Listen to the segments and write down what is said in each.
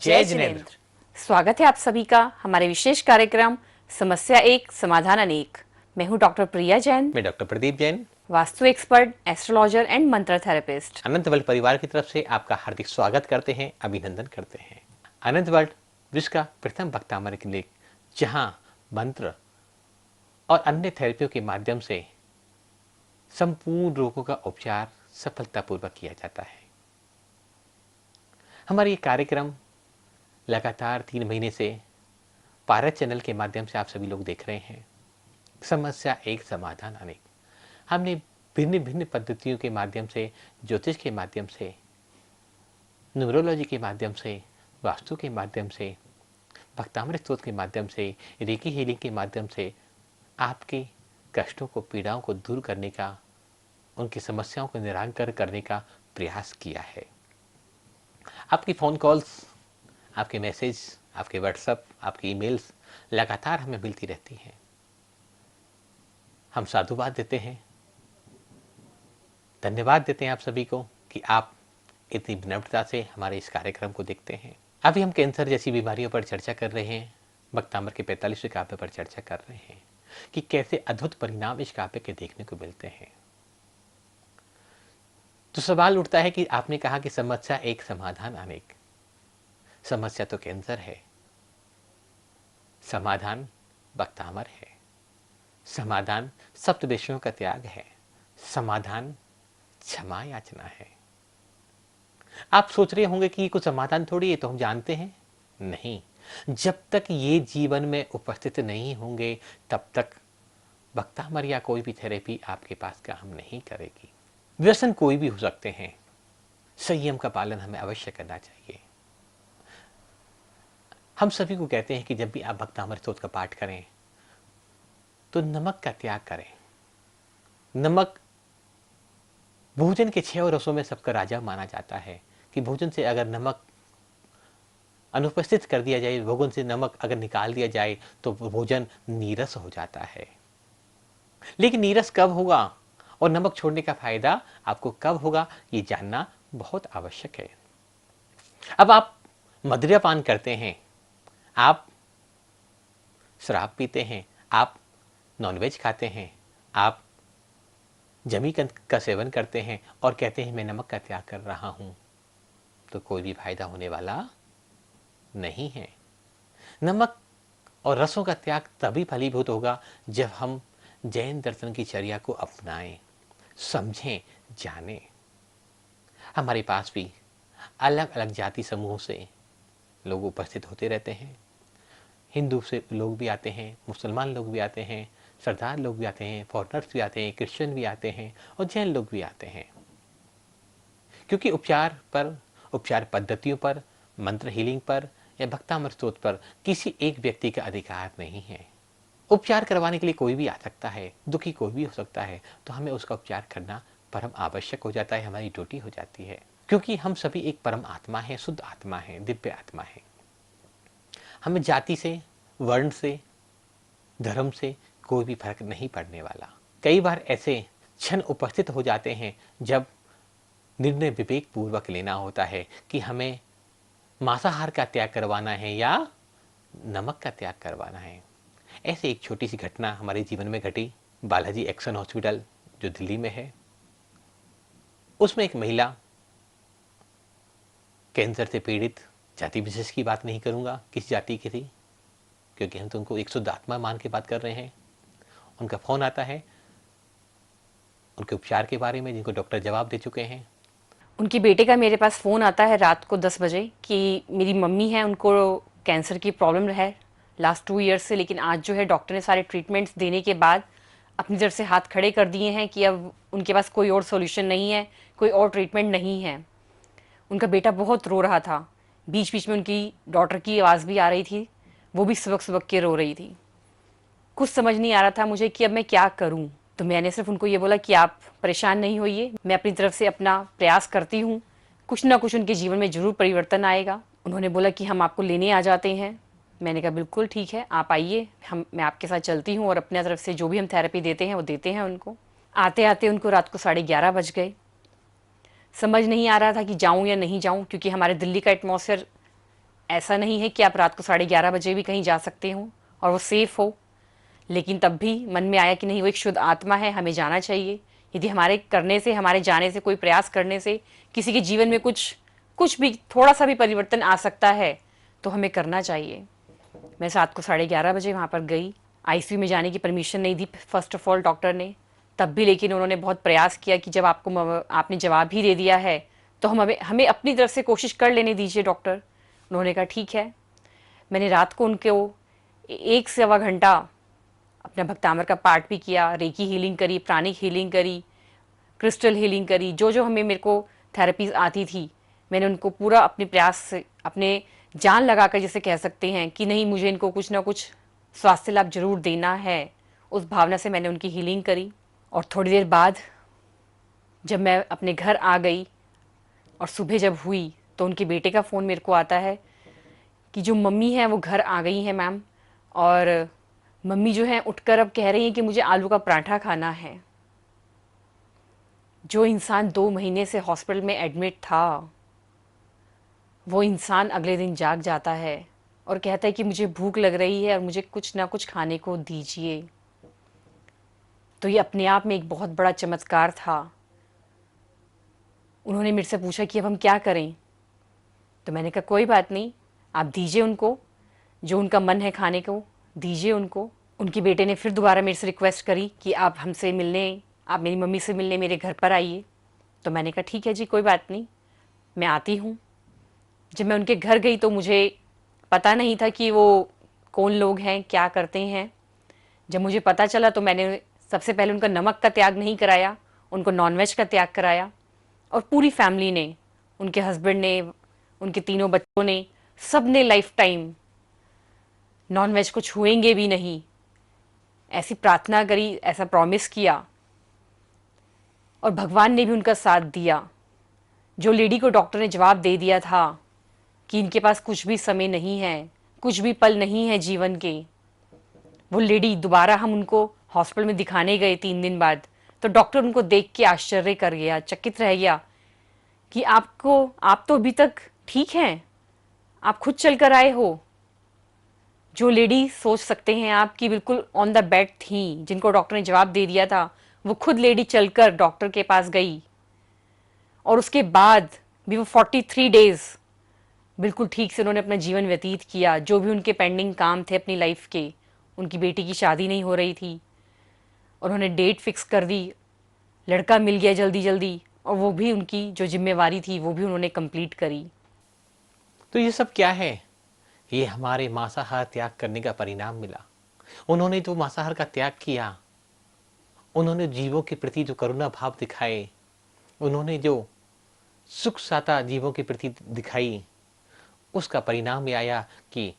जय जिनेंद्र। स्वागत है आप सभी का हमारे विशेष कार्यक्रम समस्या एक समाधान अनेक। मैं हूं डॉक्टर प्रिया जैन। मैं doctor Pradeep Jain, vastu expert, astrologer and मंत्र थेरेपिस्ट। अनंत वर्ल्ड परिवार की तरफ से आपका हार्दिक स्वागत करते हैं, अभिनंदन करते हैं। अनंत वर्ल्ड विश्व का प्रथम भक्तामर क्लिनिक, जहां मंत्र और अन्य थेरेपियों के माध्यम से संपूर्ण रोगों का उपचार सफलतापूर्वक किया जाता है। हमारा ये कार्यक्रम लगातार 3 महीने से पारस चैनल के माध्यम से आप सभी लोग देख रहे हैं। समस्या एक समाधान अनेक। हमने भिन्न भिन्न पद्धतियों के माध्यम से, ज्योतिष के माध्यम से, न्यूमरोलॉजी के माध्यम से, वास्तु के माध्यम से, भक्तामृत स्रोत के माध्यम से, रेकी हीलिंग के माध्यम से आपके कष्टों को, पीड़ाओं को दूर करने का, उनकी समस्याओं को निराकरण करने का प्रयास किया है। आपकी फ़ोन कॉल्स, आपके मैसेज, आपके व्हाट्सएप, आपकी ईमेल्स लगातार हमें मिलती रहती हैं। हम साधुवाद देते हैं, धन्यवाद देते हैं आप सभी को कि आप इतनी विनम्रता से हमारे इस कार्यक्रम को देखते हैं। अभी हम कैंसर जैसी बीमारियों पर चर्चा कर रहे हैं, भक्तामर के 45वें काव्य पर चर्चा कर रहे हैं कि कैसे अद्भुत परिणाम इस काव्य के देखने को मिलते हैं। तो सवाल उठता है कि आपने कहा कि समस्या एक समाधान अनेक। समस्या तो कैंसर है, समाधान भक्तामर है, समाधान सप्त विषयों का त्याग है, समाधान क्षमा याचना है। आप सोच रहे होंगे कि ये कुछ समाधान थोड़ी है, तो हम जानते हैं नहीं। जब तक ये जीवन में उपस्थित नहीं होंगे तब तक भक्तामर या कोई भी थेरेपी आपके पास काम नहीं करेगी। व्यसन कोई भी हो सकते हैं, संयम का पालन हमें अवश्य करना चाहिए। हम सभी को कहते हैं कि जब भी आप भक्तामर स्रोत का पाठ करें तो नमक का त्याग करें। नमक भोजन के 6 रसों में सबका राजा माना जाता है कि भोजन से अगर नमक अनुपस्थित कर दिया जाए, भोजन से नमक अगर निकाल दिया जाए तो भोजन नीरस हो जाता है। लेकिन नीरस कब होगा और नमक छोड़ने का फायदा आपको कब होगा, ये जानना बहुत आवश्यक है। अब आप मदिरापान करते हैं, आप शराब पीते हैं, आप नॉनवेज खाते हैं, आप जमी का सेवन करते हैं और कहते हैं मैं नमक का त्याग कर रहा हूं, तो कोई भी फायदा होने वाला नहीं है। नमक और रसों का त्याग तभी फलीभूत होगा जब हम जैन दर्शन की चर्या को अपनाएं, समझें, जानें। हमारे पास भी अलग अलग जाति समूह से लोग उपस्थित होते रहते हैं। हिंदू से लोग भी आते हैं, मुसलमान लोग भी आते हैं, सरदार लोग भी आते हैं, फॉरेनर्स भी आते हैं, क्रिश्चियन भी आते हैं और जैन लोग भी आते हैं। क्योंकि उपचार पद्धतियों पर, मंत्र हीलिंग पर या भक्तामर स्रोत पर किसी एक व्यक्ति का अधिकार नहीं है। उपचार करवाने के लिए कोई भी आ सकता है, दुखी कोई भी हो सकता है, तो हमें उसका उपचार करना परम आवश्यक हो जाता है, हमारी ड्यूटी हो जाती है। क्योंकि हम सभी एक परम आत्मा है, शुद्ध आत्मा है, दिव्य आत्मा है। हमें जाति से, वर्ण से, धर्म से कोई भी फर्क नहीं पड़ने वाला। कई बार ऐसे क्षण उपस्थित हो जाते हैं जब निर्णय विवेक पूर्वक लेना होता है कि हमें मांसाहार का त्याग करवाना है या नमक का त्याग करवाना है। ऐसे एक छोटी सी घटना हमारे जीवन में घटी। बालाजी एक्शन हॉस्पिटल जो दिल्ली में है, उसमें एक महिला कैंसर से पीड़ित, जाति विशेष की बात नहीं करूंगा किस जाति की थी, क्योंकि हम तो उनको एक शुद्ध आत्मा मान के बात कर रहे हैं। उनका फोन आता है उनके उपचार के बारे में, जिनको डॉक्टर जवाब दे चुके हैं। उनके बेटे का मेरे पास फ़ोन आता है रात को 10 बजे कि मेरी मम्मी है, उनको कैंसर की प्रॉब्लम है लास्ट 2 ईयर्स से, लेकिन आज जो है डॉक्टर ने सारे ट्रीटमेंट्स देने के बाद अपनी तरफ से हाथ खड़े कर दिए हैं कि अब उनके पास कोई और सॉल्यूशन नहीं है, कोई और ट्रीटमेंट नहीं है। उनका बेटा बहुत रो रहा था, बीच बीच में उनकी डॉटर की आवाज़ भी आ रही थी, वो भी सबक सबक के रो रही थी। कुछ समझ नहीं आ रहा था मुझे कि अब मैं क्या करूं। तो मैंने सिर्फ उनको ये बोला कि आप परेशान नहीं होइए, मैं अपनी तरफ से अपना प्रयास करती हूँ, कुछ ना कुछ उनके जीवन में ज़रूर परिवर्तन आएगा। उन्होंने बोला कि हम आपको लेने आ जाते हैं। मैंने कहा बिल्कुल ठीक है, आप आइए, मैं आपके साथ चलती हूँ और अपने तरफ से जो भी हम थेरेपी देते हैं वो देते हैं उनको। आते आते उनको रात को 11:30 बज गए। समझ नहीं आ रहा था कि जाऊँ या नहीं जाऊँ, क्योंकि हमारे दिल्ली का एटमॉस्फेयर ऐसा नहीं है कि आप रात को 11:30 बजे भी कहीं जा सकते हो और वो सेफ हो, लेकिन तब भी मन में आया कि नहीं, वो एक शुद्ध आत्मा है, हमें जाना चाहिए। यदि हमारे करने से, हमारे जाने से, कोई प्रयास करने से किसी के जीवन में कुछ कुछ भी थोड़ा सा भी परिवर्तन आ सकता है तो हमें करना चाहिए। मैं रात को 11:30 बजे वहाँ पर गई। आईसीयू में जाने की परमिशन नहीं the first of all doctor ने, तब भी लेकिन उन्होंने बहुत प्रयास किया कि जब आपने जवाब ही दे दिया है तो हमें हमें अपनी तरफ से कोशिश कर लेने दीजिए डॉक्टर। उन्होंने कहा ठीक है। मैंने रात को उनको 1 से 1.25 घंटा अपना भक्तामर का पाठ भी किया, रेकी हीलिंग करी, प्राणिक हीलिंग करी, क्रिस्टल हीलिंग करी, जो जो हमें मेरे को थेरेपीज आती थी मैंने उनको पूरा अपने प्रयास से, अपने जान लगाकर जिसे कह सकते हैं कि नहीं, मुझे इनको कुछ ना कुछ स्वास्थ्य लाभ जरूर देना है, उस भावना से मैंने उनकी हीलिंग करी। और थोड़ी देर बाद जब मैं अपने घर आ गई और सुबह जब हुई तो उनके बेटे का फ़ोन मेरे को आता है कि जो मम्मी है वो घर आ गई हैं मैम, और मम्मी जो है उठकर अब कह रही हैं कि मुझे आलू का पराठा खाना है। जो इंसान 2 महीने से हॉस्पिटल में एडमिट था वो इंसान अगले दिन जाग जाता है और कहता है कि मुझे भूख लग रही है और मुझे कुछ ना कुछ खाने को दीजिए। तो ये अपने आप में एक बहुत बड़ा चमत्कार था। उन्होंने मेरे से पूछा कि अब हम क्या करें, तो मैंने कहा कोई बात नहीं, आप दीजिए उनको, जो उनका मन है खाने को दीजिए उनको। उनके बेटे ने फिर दोबारा मेरे से रिक्वेस्ट करी कि आप हमसे मिलने, आप मेरी मम्मी से मिलने मेरे घर पर आइए। तो मैंने कहा ठीक है जी, कोई बात नहीं, मैं आती हूँ। जब मैं उनके घर गई तो मुझे पता नहीं था कि वो कौन लोग हैं, क्या करते हैं। जब मुझे पता चला तो मैंने सबसे पहले उनका नमक का त्याग नहीं कराया, उनको नॉनवेज का त्याग कराया। और पूरी फैमिली ने, उनके हस्बैंड ने, उनके 3 बच्चों ने, सब ने लाइफ टाइम नॉनवेज को छुएंगे भी नहीं, ऐसी प्रार्थना करी, ऐसा प्रॉमिस किया, और भगवान ने भी उनका साथ दिया। जो लेडी को डॉक्टर ने जवाब दे दिया था कि इनके पास कुछ भी समय नहीं है, कुछ भी पल नहीं है जीवन के, वो लेडी दोबारा हम उनको हॉस्पिटल में दिखाने गए 3 दिन बाद, तो डॉक्टर उनको देख के आश्चर्य कर गया, चकित रह गया कि आप तो अभी तक ठीक हैं, आप खुद चलकर आए हो। जो लेडी सोच सकते हैं आप कि बिल्कुल ऑन द बेड थी, जिनको डॉक्टर ने जवाब दे दिया था, वो खुद लेडी चलकर डॉक्टर के पास गई और उसके बाद भी वो 43 डेज बिल्कुल ठीक से उन्होंने अपना जीवन व्यतीत किया। जो भी उनके पेंडिंग काम थे अपनी लाइफ के, उनकी बेटी की शादी नहीं हो रही थी, उन्होंने डेट फिक्स कर दी, लड़का मिल गया जल्दी जल्दी, और वो भी उनकी जो जिम्मेवारी थी वो भी उन्होंने कंप्लीट करी। तो ये सब क्या है? ये हमारे मांसाहार त्याग करने का परिणाम मिला। उन्होंने जो मांसाहार का त्याग किया, उन्होंने जीवों के प्रति जो करुणा भाव दिखाए, उन्होंने जो सुख साता जीवों के प्रति दिखाई, उसका परिणाम ये आया कि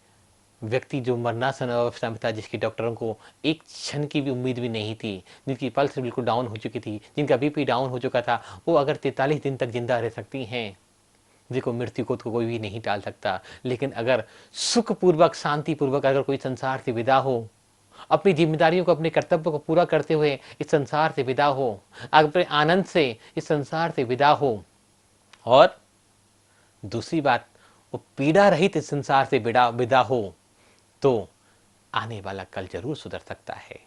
व्यक्ति जो मरणासन अवस्था में था, जिसके डॉक्टरों को एक क्षण की भी उम्मीद भी नहीं थी, जिनकी पल्स बिल्कुल डाउन हो चुकी थी, जिनका बीपी डाउन हो चुका था, वो अगर 43 दिन तक जिंदा रह सकती हैं। देखो, मृत्यु को तो कोई भी नहीं टाल सकता, लेकिन अगर सुखपूर्वक, शांतिपूर्वक अगर कोई संसार से विदा हो, अपनी जिम्मेदारियों को, अपने कर्तव्य को पूरा करते हुए इस संसार से विदा हो, अपने आनंद से इस संसार से विदा हो, और दूसरी बात, वो पीड़ा रहित इस संसार से विदा हो, तो आने वाला कल जरूर सुधर सकता है।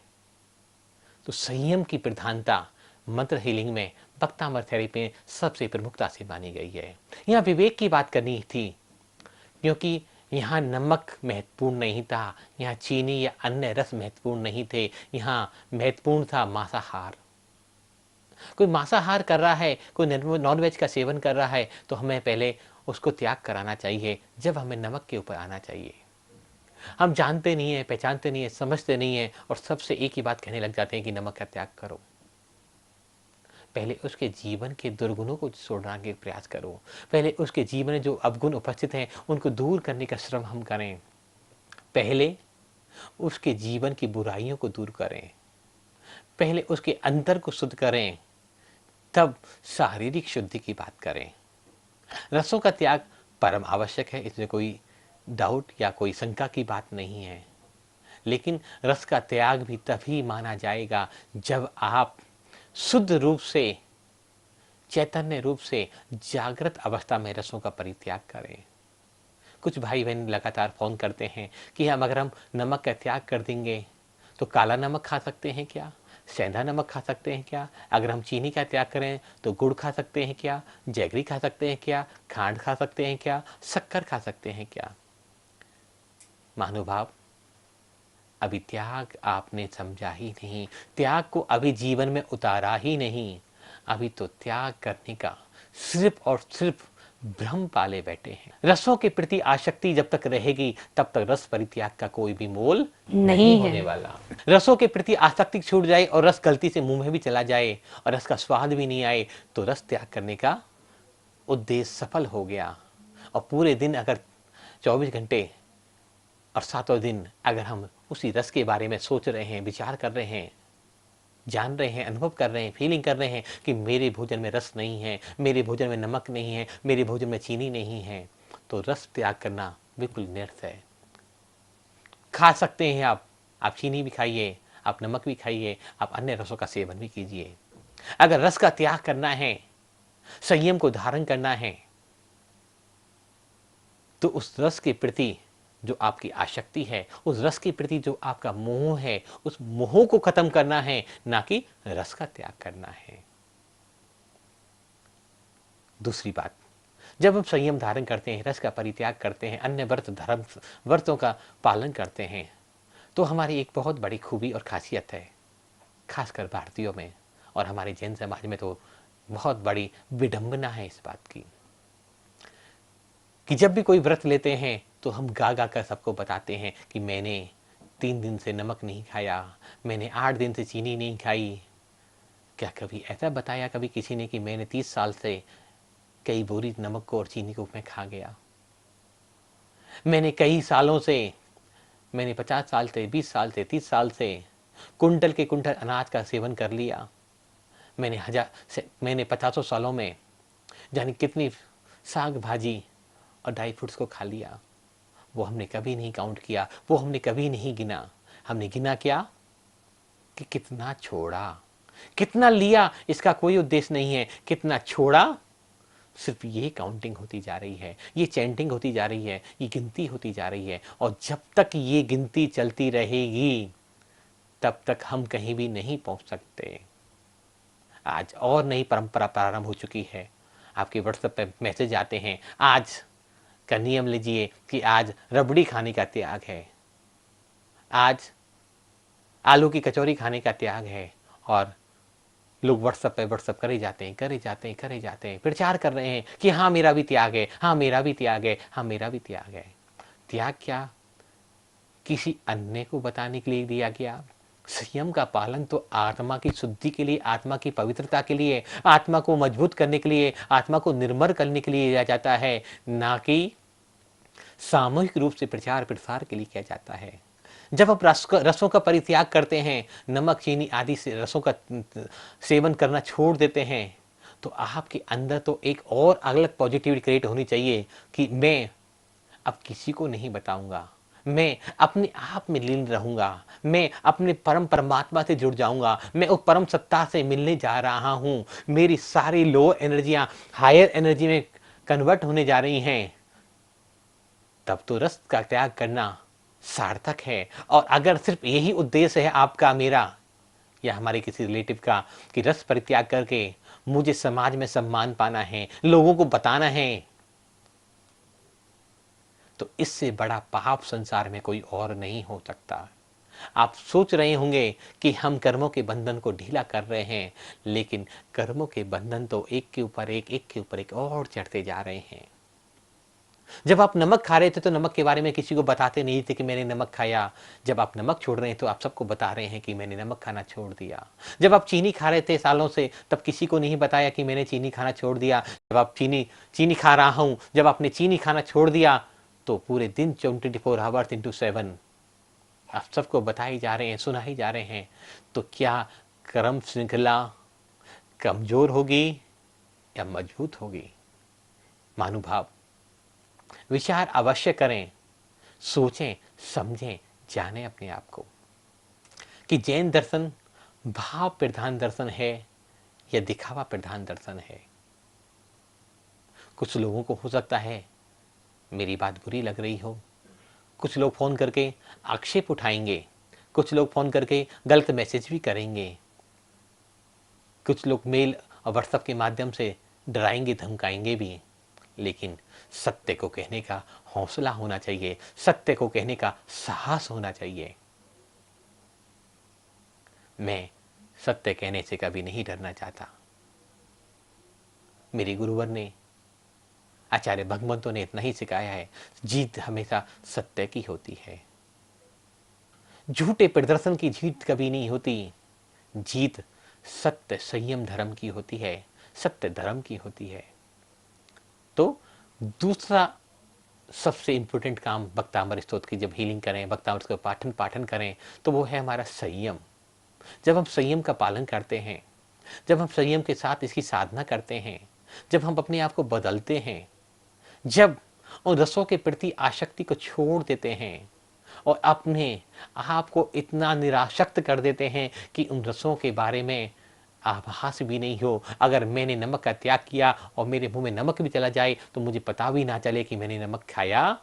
तो संयम की प्रधानता मंत्र हीलिंग में, भक्तामर थेरेपी में सबसे प्रमुखता से मानी गई है। यहाँ विवेक की बात करनी थी, क्योंकि यहाँ नमक महत्वपूर्ण नहीं था, यहाँ चीनी या अन्य रस महत्वपूर्ण नहीं थे, यहाँ महत्वपूर्ण था मांसाहार। कोई मांसाहार कर रहा है, कोई नॉनवेज का सेवन कर रहा है, तो हमें पहले उसको त्याग कराना चाहिए, जब हमें नमक के ऊपर आना चाहिए। हम जानते नहीं है, पहचानते नहीं है, समझते नहीं है, और सबसे एक ही बात कहने लग जाते हैं कि नमक का त्याग करो। पहले उसके जीवन के दुर्गुणों को छोड़ने के प्रयास करो, पहले उसके जीवन में जो अवगुण उपस्थित हैं उनको दूर करने का श्रम हम करें, पहले उसके जीवन की बुराइयों को दूर करें, पहले उसके अंतर को शुद्ध करें, तब शारीरिक शुद्धि की बात करें। रसों का त्याग परम आवश्यक है, इसमें कोई डाउट या कोई शंका की बात नहीं है, लेकिन रस का त्याग भी तभी माना जाएगा जब आप शुद्ध रूप से, चैतन्य रूप से जागृत अवस्था में रसों का परित्याग करें। कुछ भाई बहन लगातार फ़ोन करते हैं कि अगर हम नमक का त्याग कर देंगे तो काला नमक खा सकते हैं क्या, सेंधा नमक खा सकते हैं क्या, अगर हम चीनी का त्याग करें तो गुड़ खा सकते हैं क्या, जैगरी खा सकते हैं क्या, खांड खा सकते हैं क्या, शक्कर खा सकते हैं क्या। महानुभाव, अभी त्याग आपने समझा ही नहीं, त्याग को अभी जीवन में उतारा ही नहीं। अभी तो त्याग करने का सिर्फ और सिर्फ भ्रम पाले बैठे हैं। रसों के प्रति आसक्ति जब तक रहेगी तब तक रस परित्याग का कोई भी मोल नहीं नहीं है। होने वाला। रसों के प्रति आसक्ति छूट जाए और रस गलती से मुंह में भी चला जाए और रस का स्वाद भी नहीं आए तो रस त्याग करने का उद्देश्य सफल हो गया। और पूरे दिन अगर 24 घंटे और सातों दिन अगर हम उसी रस के बारे में सोच रहे हैं, विचार कर रहे हैं, जान रहे हैं, अनुभव कर रहे हैं, फीलिंग कर रहे हैं कि मेरे भोजन में रस नहीं है, मेरे भोजन में नमक नहीं है, मेरे भोजन में चीनी नहीं है, तो रस त्याग करना बिल्कुल व्यर्थ है। खा सकते हैं आप चीनी भी खाइए, आप नमक भी खाइए, आप अन्य रसों का सेवन भी कीजिए। अगर रस का त्याग करना है, संयम को धारण करना है, तो उस रस के प्रति जो आपकी आसक्ति है, उस रस के प्रति जो आपका मोह है, उस मोह को खत्म करना है, ना कि रस का त्याग करना है। दूसरी बात, जब हम संयम धारण करते हैं, रस का परित्याग करते हैं, अन्य व्रतों का पालन करते हैं, तो हमारी एक बहुत बड़ी खूबी और खासियत है, खासकर भारतीयों में और हमारे जैन समाज में तो बहुत बड़ी विडंबना है इस बात की कि जब भी कोई व्रत लेते हैं तो हम गा गा कर सबको बताते हैं कि मैंने 3 दिन से नमक नहीं खाया, मैंने 8 दिन से चीनी नहीं खाई। क्या कभी ऐसा बताया कभी किसी ने कि मैंने 30 साल से कई बोरी नमक को और चीनी को मैं खा गया, मैंने कई सालों से, मैंने 50 साल से, 20 साल से, 30 साल से कुंटल के कुंटल अनाज का सेवन कर लिया, मैंने 50 सालों में जाने कितनी साग भाजी और ड्राई फ्रूट्स को खा लिया। वो हमने कभी नहीं काउंट किया, वो हमने कभी नहीं गिना। हमने गिना क्या कि कितना छोड़ा, कितना लिया इसका कोई उद्देश्य नहीं है, कितना छोड़ा सिर्फ ये काउंटिंग होती जा रही है, ये चैंटिंग होती जा रही है, ये गिनती होती जा रही है। और जब तक ये गिनती चलती रहेगी तब तक हम कहीं भी नहीं पहुंच सकते। आज और नई परंपरा प्रारंभ हो चुकी है, आपके व्हाट्सएप पे मैसेज आते हैं, आज का नियम लीजिए कि आज रबड़ी खाने का त्याग है, आज आलू की कचौरी खाने का त्याग है। और लोग व्हाट्सएप पे व्हाट्सएप करे जाते हैं, प्रचार कर रहे हैं कि हाँ मेरा भी त्याग है, हाँ मेरा भी त्याग है, हाँ मेरा भी त्याग है। त्याग क्या किसी अन्य को बताने के लिए दिया गया? संयम का पालन तो आत्मा की शुद्धि के लिए, आत्मा की पवित्रता के लिए, आत्मा को मजबूत करने के लिए, आत्मा को निर्मल करने के लिए किया जाता है, ना कि सामूहिक रूप से प्रचार प्रसार के लिए किया जाता है। जब आप रसों का परित्याग करते हैं, नमक चीनी आदि से रसों का सेवन करना छोड़ देते हैं, तो आपके अंदर तो एक और अलग पॉजिटिविटी क्रिएट होनी चाहिए कि मैं अब किसी को नहीं बताऊंगा, मैं अपने आप में लीन रहूंगा, मैं अपने परम परमात्मा से जुड़ जाऊंगा, मैं उस परम सत्ता से मिलने जा रहा हूं, मेरी सारी लो एनर्जियां हायर एनर्जी में कन्वर्ट होने जा रही हैं। तब तो रस का त्याग करना सार्थक है। और अगर सिर्फ यही उद्देश्य है आपका, मेरा या हमारे किसी रिलेटिव का कि रस परित्याग करके मुझे समाज में सम्मान पाना है, लोगों को बताना है, तो इससे बड़ा पाप संसार में कोई और नहीं हो सकता। आप सोच रहे होंगे कि हम कर्मों के बंधन को ढीला कर रहे हैं, लेकिन कर्मों के बंधन तो एक के ऊपर एक और चढ़ते जा रहे हैं। जब आप नमक खा रहे थे तो नमक के बारे में किसी को बताते नहीं थे कि मैंने नमक खाया। जब आप नमक छोड़ रहे हैं तो आप सबको बता रहे हैं कि मैंने नमक खाना छोड़ दिया। जब आप चीनी खा रहे थे सालों से, तब किसी को नहीं बताया कि मैंने चीनी खाना छोड़ दिया। जब आप चीनी खा रहा हूं, जब आपने चीनी खाना छोड़ दिया तो पूरे दिन 24 आवर्स इंटू 7 आप सबको बताए जा रहे हैं, सुनाए जा रहे हैं। तो क्या कर्म श्रृंखला कमजोर होगी या मजबूत होगी? महानुभाव, विचार अवश्य करें, सोचें, समझें, जानें अपने आप को कि जैन दर्शन भाव प्रधान दर्शन है या दिखावा प्रधान दर्शन है। कुछ लोगों को हो सकता है मेरी बात बुरी लग रही हो। कुछ लोग फ़ोन करके आक्षेप उठाएंगे, कुछ लोग फ़ोन करके गलत मैसेज भी करेंगे, कुछ लोग मेल और व्हाट्सएप के माध्यम से डराएंगे धमकाएंगे भी, लेकिन सत्य को कहने का हौसला होना चाहिए, सत्य को कहने का साहस होना चाहिए। मैं सत्य कहने से कभी नहीं डरना चाहता। मेरे गुरुवर ने, आचार्य भगवंतों ने इतना ही सिखाया है, जीत हमेशा सत्य की होती है। झूठे प्रदर्शन की जीत कभी नहीं होती। जीत सत्य संयम धर्म की होती है, सत्य धर्म की होती है। तो दूसरा सबसे इंपॉर्टेंट काम भक्तामृत स्तोत्र की जब हीलिंग करें, भक्तामृत का पाठन करें, तो वो है हमारा संयम। जब हम संयम का पालन करते हैं, जब हम संयम के साथ इसकी साधना करते हैं, जब हम अपने आप को बदलते हैं, जब उन रसों के प्रति आसक्ति को छोड़ देते हैं और अपने आप को इतना निरासक्त कर देते हैं कि उन रसों के बारे में आभास भी नहीं हो। अगर मैंने नमक का त्याग किया और मेरे मुंह में नमक भी चला जाए तो मुझे पता भी ना चले कि मैंने नमक खाया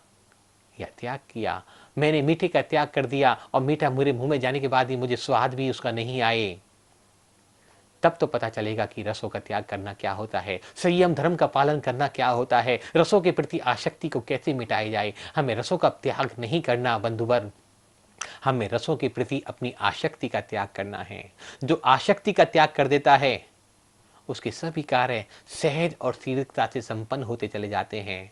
या त्याग किया। मैंने मीठे का त्याग कर दिया और मीठा मेरे मुंह में जाने के बाद ही मुझे स्वाद भी उसका नहीं आए, तब तो पता चलेगा कि रसों का त्याग करना क्या होता है, संयम धर्म का पालन करना क्या होता है, रसों के प्रति आसक्ति को कैसे मिटाया जाए। हमें रसों का त्याग नहीं करना बंधुवर, हमें रसों के प्रति अपनी आसक्ति का त्याग करना है। जो आसक्ति का त्याग कर देता है उसके सभी कार्य सहज और शीघ्रता से संपन्न होते चले जाते हैं।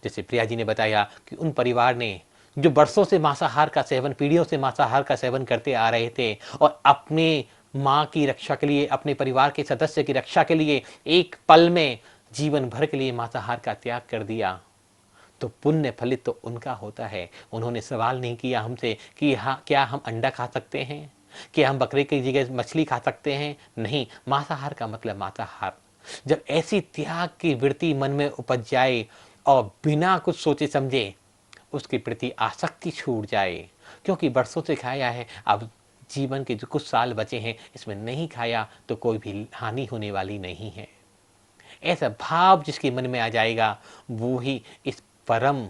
जैसे प्रिया जी ने बताया कि उन परिवार ने जो वर्षों से मांसाहार का सेवन, पीढ़ियों से मांसाहार का सेवन करते आ रहे थे और अपने माँ की रक्षा के लिए, अपने परिवार के सदस्य की रक्षा के लिए एक पल में जीवन भर के लिए मांसाहार का त्याग कर दिया, तो पुण्य फलित तो उनका होता है। उन्होंने सवाल नहीं किया हमसे कि हाँ क्या हम अंडा खा सकते हैं, क्या हम बकरे की जगह मछली खा सकते हैं। नहीं, मांसाहार का मतलब मांसाहार। जब ऐसी त्याग की वृत्ति मन में उपज जाए और बिना कुछ सोचे समझे उसके प्रति आसक्ति छूट जाए, क्योंकि बरसों से खाया है, अब जीवन के जो कुछ साल बचे हैं इसमें नहीं खाया तो कोई भी हानि होने वाली नहीं है, ऐसा भाव जिसके मन में आ जाएगा वो ही इस परम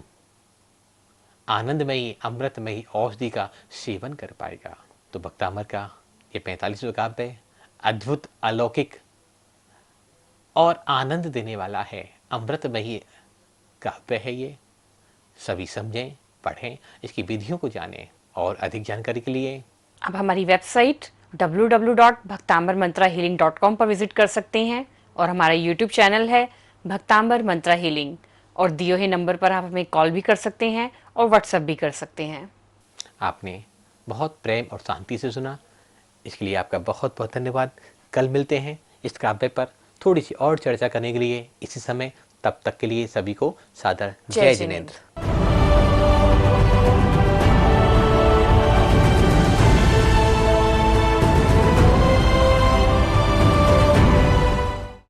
आनंदमयी अमृतमयी औषधि का सेवन कर पाएगा। तो भक्तामृत का ये 45वां काव्य अद्भुत, अलौकिक और आनंद देने वाला है, अमृतमयी काव्य है। ये सभी समझें, पढ़ें, इसकी विधियों को जानें और अधिक जानकारी के लिए आप हमारी वेबसाइट www.bhaktambarmantrahealing.com पर विजिट कर सकते हैं और हमारा यूट्यूब चैनल है भक्तांबर मंत्रा हीलिंग, और दिए हुए नंबर पर आप हमें कॉल भी कर सकते हैं और व्हाट्सएप भी कर सकते हैं। आपने बहुत प्रेम और शांति से सुना, इसके लिए आपका बहुत बहुत धन्यवाद। कल मिलते हैं इस काव्य पर थोड़ी सी और चर्चा करने के लिए इसी समय। तब तक के लिए सभी को सादर जय जिनेंद्र।